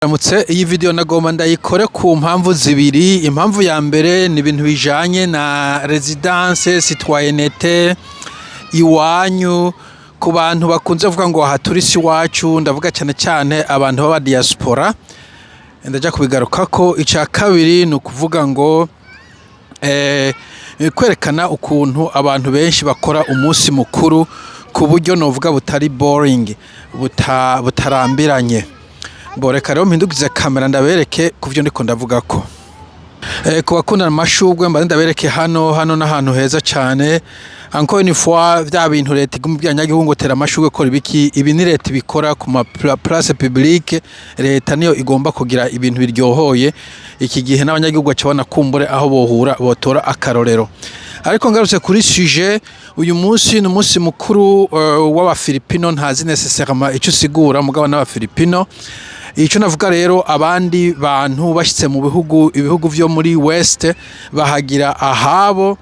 Ramutse iyi video nagomba ndayikore ku mpamvu zibiri. Impamvu ya mbere ni ibintu bijanye na residence citoyenneté iwanyu ku bantu bakunze kuvuga ngo aha turi si wacu, ndavuga cyane cyane abantu baba diaspora. Ndaja kubigaruka ko ica kabiri ni ukuvuga ngo kwerekana ukuntu abantu benshi bakora umunsi mukuru ku buryo novuga butari boring, butarambiranye. Boreka rero mpindukize kamera ndabereke kuvyo ndiko ndavuga ko ku bakunda amashugwe mba ndabereke hano n'ahantu heza cyane. Encore une fois vya bintu leta igumubyanyagihugu ngo tera amashugwe ko ibiki ibi ni leta bikora ku ma place publique. Leta niyo igomba kugira ibintu biryohoye iki gihe n'abanyagihugu bacabona kumbure aho bohura botora akarorero. Ariko ngarutse kuri sujet uyu munsi ni umunsi mukuru w'abafilipino, ntazi necessairement icyo sigura mugabo n'abafilipino. Ico navuga rero abandi bantu bashitse mu ibihugu vyo muri West bahagira ahabo.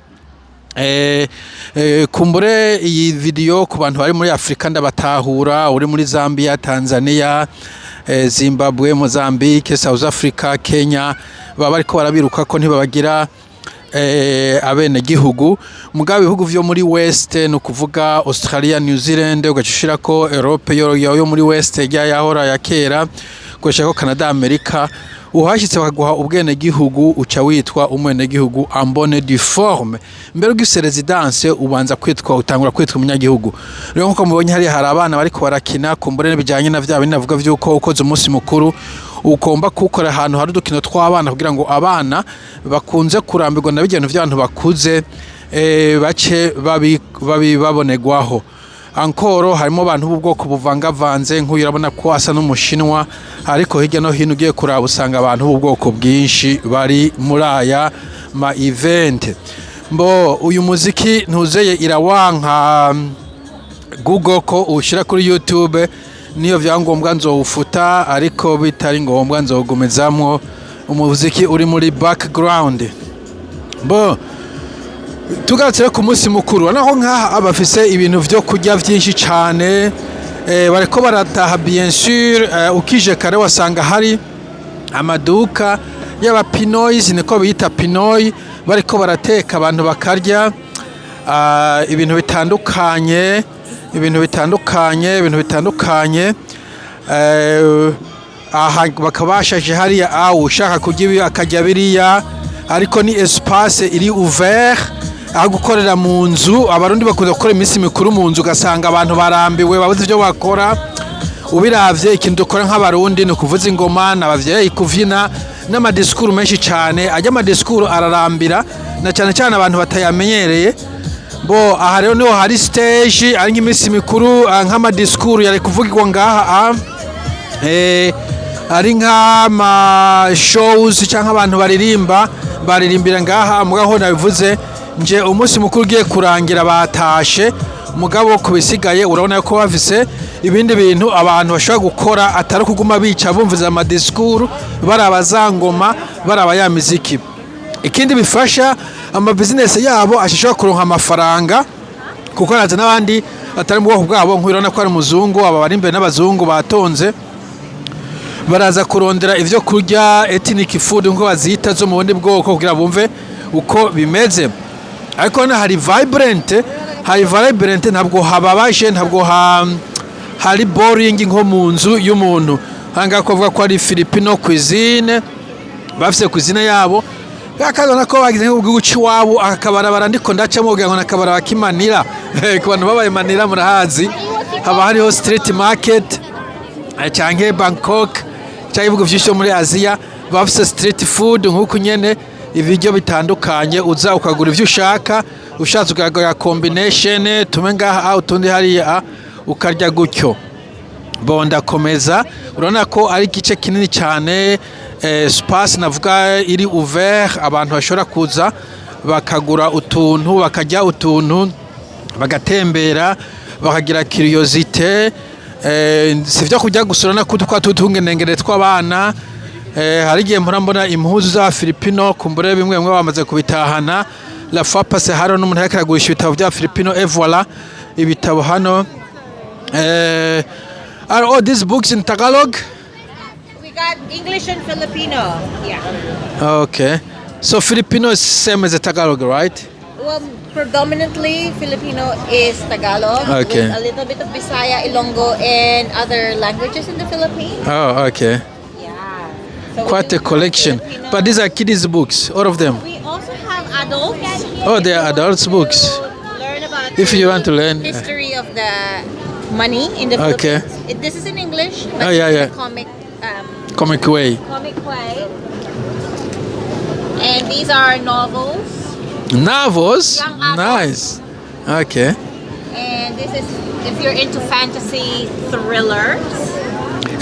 Kumbure iyi video ku bantu bari muri Afrika ndabatahura, uri muri Zambia, Tanzania, Zimbabwe, Mozambique, South Africa, Kenya, baba bariko barabiruka ko ntibabagira abene gihugu. Mugabe ibihugu vyo muri West no kuvuga Australia, New Zealand, ugacishira ko Europe yo muri West yahora ya kera, ugashaka ko Canada, America. Uhashitse bakaguha ubwene gihugu uca witwa umwene gihugu ambone du forme. Mbere ugise residence ubanza kwitwa utangura kwitwa umunyagihugu. Rero nko mubonye hari abana bariko barakina kumbure bijanye na vya binavuga vyuko ukoze umunsi mukuru ukomba kukora ahantu hari udukino tw'abana kugira ngo abana bakunze kurambirwa na bijyano vy'abantu bakuze bace babonegwaho. Ankoro harimo abantu b'ubwoko buvangavanze, nk'uyu urabona ko asa n'umushinwa, ariko hirya no hino ugiye kuraba usanga abantu b'ubwoko bwinshi bari muri aya ma event. Mbo uyu muziki ntuzeye irawanka Google ko ushira kuri YouTube, niyo vyangombwa nzowufuta, ariko bitari ngombwa nzogumezamwo umuziki uri muri background. Mbo tugatsira ku munsi mukuru naho nkaha abafise ibintu vyo kurya vyinshi cyane, bariko barataha bien sûr. Ukije kare wasanga hari amaduka y'aba pinoys, niko bita pinoy, bariko barateka abantu bakarya ibintu bitandukanye. Aha bakabashaje hariya ushaka kurya akarya biriya, ariko ni espace iri ouvert aho gukorera mu nzu. Abarundi bakunda gukora iminsi mikuru mu nzu, ugasanga abantu barambiwe babuze ibyo bakora. Ubiravye ikintu dukora nk'abarundi ni ukuvuza ingoma n'abavyeyi kuvyina n'amadiskuru menshi cyane. Ajya amadiskuru ararambira na cyane cyane abantu batayamenyereye. Bo aha rero niho hari stage ari nk'iminsi mikuru nk'amadiskuru yari kuvugirwa ngaha ari nk'ama shows cyangwa abantu baririmbira ngaha. Mugaho nabivuze nje umunsi mukuru ugiye kurangira batashe, mugabo kubisigaye urabona ko bafise ibindi bintu abantu bashobora gukora atari kuguma bica bumviza amadiskuru baraba zangoma baraba ya muziki. Ikindi bifasha ama business yabo ashishobora kuronka amafaranga, kuko naza n'abandi atari mu bwoko bwabo. Nk'urabona ko ari muzungu, aba bari imbere n'abazungu batonze baraza kurondera ivyo kurya ethnic food ngo bazita zo mu bundi bwoko kugira bumve uko bimeze. Ariko na hari vibrant, ntabwo hababaje, ntabwo hari boring nko mu nzu y'umuntu. Hanga ko avuga ko ari Filipino cuisine, bafise cuisine yabo. Akazana ko bagize nk'ugihugu ciwabo akabarabara ndiko ndacamo kugira ngo nakabaraba kimanira. Ku bantu babaye Manila murahazi, haba hariho street market canke Bangkok cyangwa ibihugu vyinshi muri Asia bafise street food nk'uko nyene ibiryo bitandukanye. Uza ukagura ivyo ushaka, ushatse ukagura combination tume ngaha utundi hariya ukarya gutyo. Bonda komeza urabona ko ari igice kinini cyane, space navuga iri ouvert, abantu bashobora kuza bakagura utuntu, bakarya utuntu, bagatembera, bakagira curiosité. Sivyo kujya gusura ko tutungenengere tw'abana. Hari igihe mbona impuzu za Filipino kumbure bimwe bamaze kubitahana. La fois passée haro n'umuntu yakaragurisha ibitabo bya Filipino, et voilà ibitabo hano. Are all these books in Tagalog? got English and Filipino. Yeah. Okay. So Filipino is same as the Tagalog, right? Well, predominantly Filipino is Tagalog Okay. with a little bit of Bisaya, Ilonggo, and other languages in the Philippines. Oh, okay. Yeah. So we Quite do a have collection. Filipino. But these are kids' books, all of them. We also have adults. Oh, they are If you adults' want books. to Learn about If you want to learn. history of the money in the Okay. Philippines. This is in English, but Oh, yeah, it's yeah. a Comic way. comic way. And these are novels. Novels? Young adults. Nice. Okay. And this is if you're into fantasy thrillers.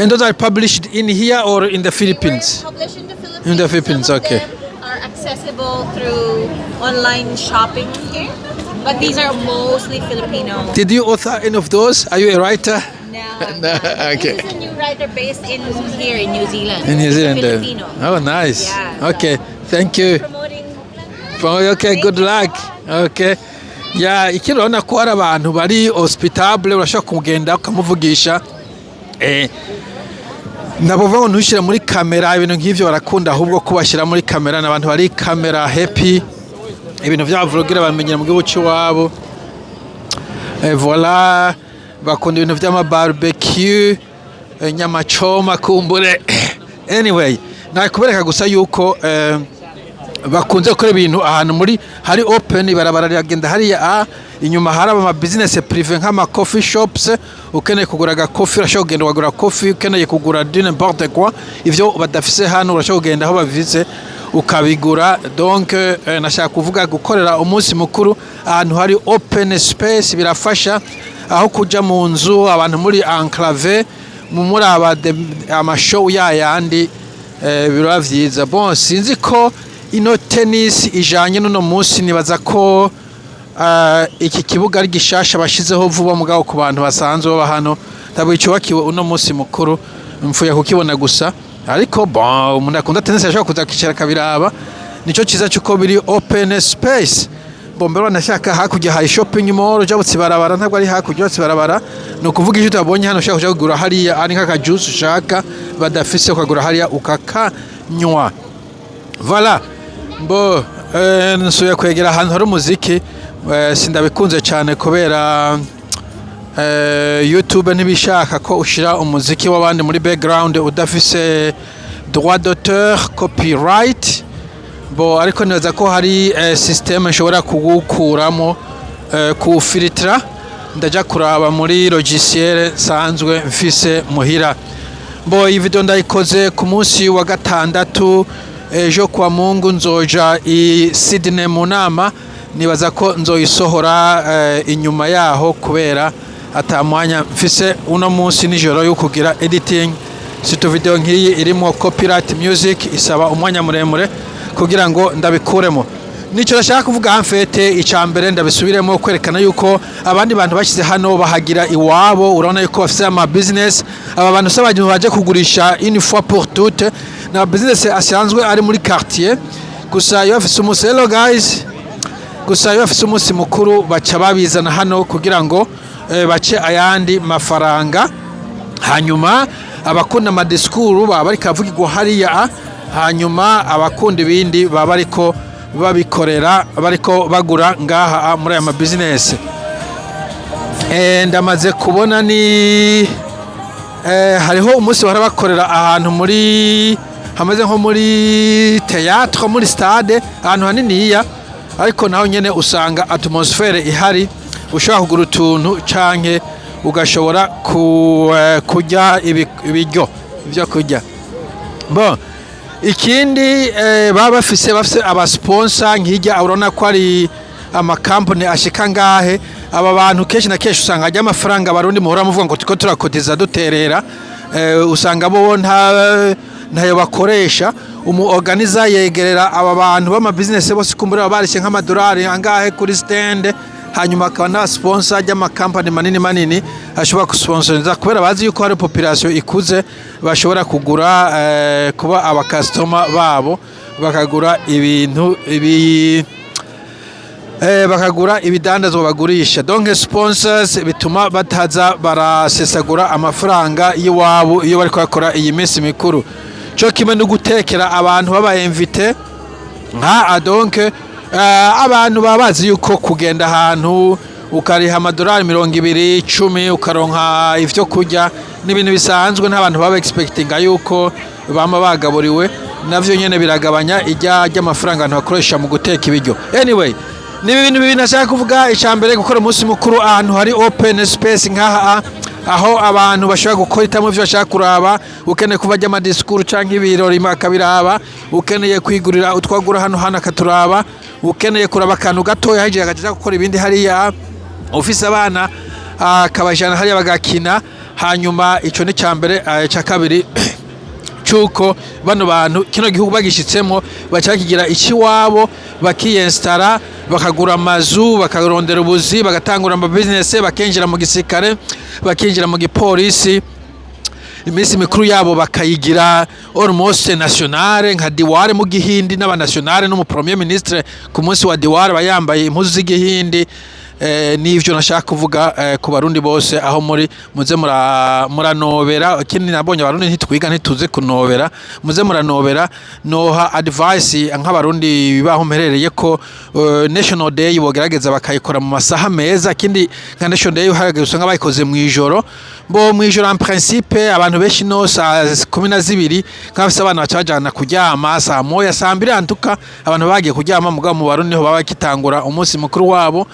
And those are published in here or in the Philippines? They were published in the Philippines. In the Philippines, Some of okay. them are accessible through online shopping here, but these are mostly Filipino. Did you author any of those? Are you a writer? No, No, no. okay. This is a new writer based in here in New Zealand. In New He's a Zealand. Filipino. Oh, nice. Yeah. Okay. Thank you. Promoting. Okay, good luck. Okay. Ya ikindi urabona ko hari abantu bari hospitable urashobora kugenda ukamuvugisha ndavuga ngo ntushyire muri kamera ibintu nk'ivyo barakunda ahubwo kubashyira muri kamera n'abantu bari kamera happy ibintu by'abavlogira bamenyera mu gihugu cy'iwabo voilà bakunda ibintu by'ama barbecue nyamachoma kumbure anyway nakubereka gusa yuko bakunze gukora ibintu ahantu muri hari open barabara ryagenda hariya inyuma hari ama business privé nk'ama coffee shops ukeneye kugura aga coffee urashobora kugenda wagura coffee ukeneye kugura du n'importe quoi ivyo badafise hano urashobora kugenda aho babivuze ukabigura donc nashaka kuvuga gukorera umunsi mukuru ahantu hari open space birafasha aho kuja mu nzu abantu muri enclave muri ama show yayandi biraba vyiza bon sinzi ko ino tennis ijanye n'uno munsi nibaza ko iki kibuga ari gishasha bashizeho vuba mugabo ku bantu basanzwe baba hano ntabwo icyubakiwe uno munsi mukuru mfuye kukibona gusa ariko bon umuntu akunda tennis ashobora kuza kwicara kabiraba nico ciza cyuko biri open space bombero nashaka hakurya hari shopping mall jabutse barabara ntabwo ari hakurya jabutse barabara no kuvuga icyo utabonye hano ushaka kugura hariya ari nk'aka juice ushaka badafise ukagura hariya ukakanywa voilà bo nsuye kwegera ahantu hari umuziki sindabikunze cyane kubera YouTube ntibishaka ko ushira umuziki w'abandi muri background udafise droit d'auteur copyright bo ariko nibaza ko hari system nshobora kugukuramo kuwufilitra ndaja kuraba muri logiciel sanzwe mfise muhira bo iyi video ndayikoze ku munsi wa gatandatu ejo kwa Mungu nzoja i Sydney mu nama nibaza ko nzoyisohora inyuma yaho kubera atamwanya mfise uno munsi nijoro yo kugira editing sito video nkiyi irimo copyright music isaba umwanya muremure kugira ngo ndabikuremo nico nashaka kuvuga hamfete icambere ndabisubiremo kwerekana yuko abandi bantu bashize hano bahagira iwabo urabona yuko bafise ama business aba bantu s'abantu baje kugurisha une fois pour toutes na business asanzwe ari muri quartier gusa yo afise umuselo guys gusa yo afise umunsi mukuru baca babizana hano kugira ngo bace ayandi mafaranga hanyuma abakunda ama discours baba bari kavugirwa hariya hanyuma abakunda ibindi baba ariko babikorera bariko bagura ngaha muri aya business ndamaze kubona ni hariho umunsi barabakorera ahantu muri hamaze nko muri théâtre muri stade ahantu haniniya ariko naho nyene usanga atmosphere ihari ushobora kugura utuntu canke ugashobora kurya ibiryo ibyo kurya bon ikindi baba bafise aba sponsor nk'ijya urona ko ari ama company ashika ngahe aba bantu kenshi na kenshi usanga ajya amafaranga barundi muhora muvuga ngo tuko turakotiza duterera usanga bo ntayo bakoresha organizer yegerera aba bantu b'ama business bose kumbura barishe nk'amadolari angahe kuri stand hanyuma akaba na sponsor y'ama company manini ashobora kusponsoriza kubera bazi yuko hari population ikuze bashobora kugura kuba aba customer babo bakagura ibintu bakagura ibidandazwa bagurisha. Donc sponsors bituma bataza barasesagura amafaranga y'iwabo iyo bari bakora iyi minsi mikuru. Cyo kimwe no gutekera abantu baba invite donc abantu babazi yuko kugenda ahantu ukariha amadolari 200 10 ukaronka ivyo kurya n'ibintu bisanzwe n'abantu baba expecting yuko bama bagaburiwe navyo nyene biragabanya ijya ry'amafaranga abantu bakoresha mu guteka ibiryo. Anyway, nibi bintu bibi nashaka kuvuga icambere gukora umunsi mukuru ahantu hari open space nkaha aho abantu bashobora gukora itamo ivyo bashaka kuraba, ukeneye kuva ama discours canke ibirori makabiraba, ukeneye kwigurira utwagura hano akaturaba, ukeneye kuraba akantu gatoya haje agaje gukora ibindi hariya, office abana akabajana hariya bagakina. Hanyuma ico ni cambere ca kabiri cuko bano bantu kino gihugu bagishitsemo bacakigira iki wabo bakiyenstara bakagura amazu bakarondera ubuzi bagatangura ama business bakenjira mu gisirikare bakinjira mu gipolisi. Iminsi mikuru yabo bakayigira almost nationale nka Diware mu Gihindi n'abanationale no mu premier ministre ku munsi wa Diware bayambaye impuzu z'Igihindi. Nivyo nashaka kuvuga ku barundi bose aho muri muze muranobera. Ikindi nabonye abarundi ntitwiga ntituze kunobera, muze muranobera. Noha advice nk'abarundi bibaho mperereye ko National Day bogerageza bakayikora mu masaha meza. Kindi nka National Day uhagaze usanga bayikoze mu ijoro, bo mu ijoro en principe abantu benshi no saa 12 nk'abafise abana bacajana kuryama saa moya saa 2 antuka abantu bagiye kuryama mugabo mu barundi ho baba kitangura umunsi mukuru wabo.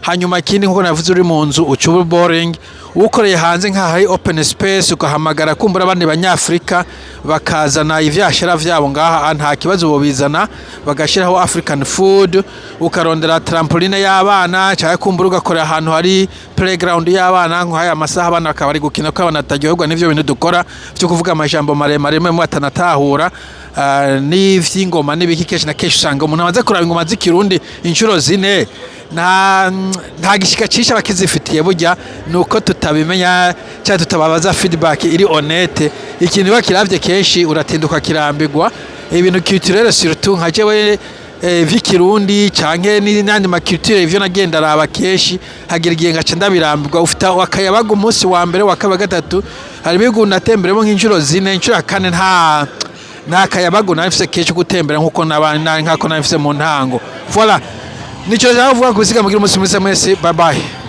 Hanyuma ikindi nkuko navuze uri mu nzu ucuba boring, ukoreye hanze nka hari open space ukahamagara kumbura abandi banyafrika bakazana ivyashara vyabo ngaha nta kibazo bobizana bagashiraho African food, ukarondera trampoline y'abana cyangwa kumbura ugakorera ahantu hari playground y'abana nk'aya amasaha abana akabari gukina ko abana ataryoherwa n'ivyo bintu dukora byo kuvuga amajambo maremare mu atanatahura n'ivy'ingoma n'ibiki kenshi na kenshi usanga umuntu amaze kuraba ingoma z'ikirundi inshuro zine nta gishika cisha bakizifitiye burya nuko tutabimenya cyangwa tutababaza feedback iri honnête. Ikintu bakiravye kenshi uratinduka kirambigwa ibintu culturel surtout nka jewe vikirundi canke n'andi ma culture ivyo nagenda araba kenshi hagira igihe ngaca ndabirambirwa ufita wakayabaga umunsi wa mbere wa kabiri gatatu hari bigu natemberemo nk'inshuro zine inshuro kane nta kayabago nafise kenshi gutembera nkuko nabandi nkako nafise mu ntango. Voilà, nico javuga kusiga mugira umunsi mwese. Bye bye.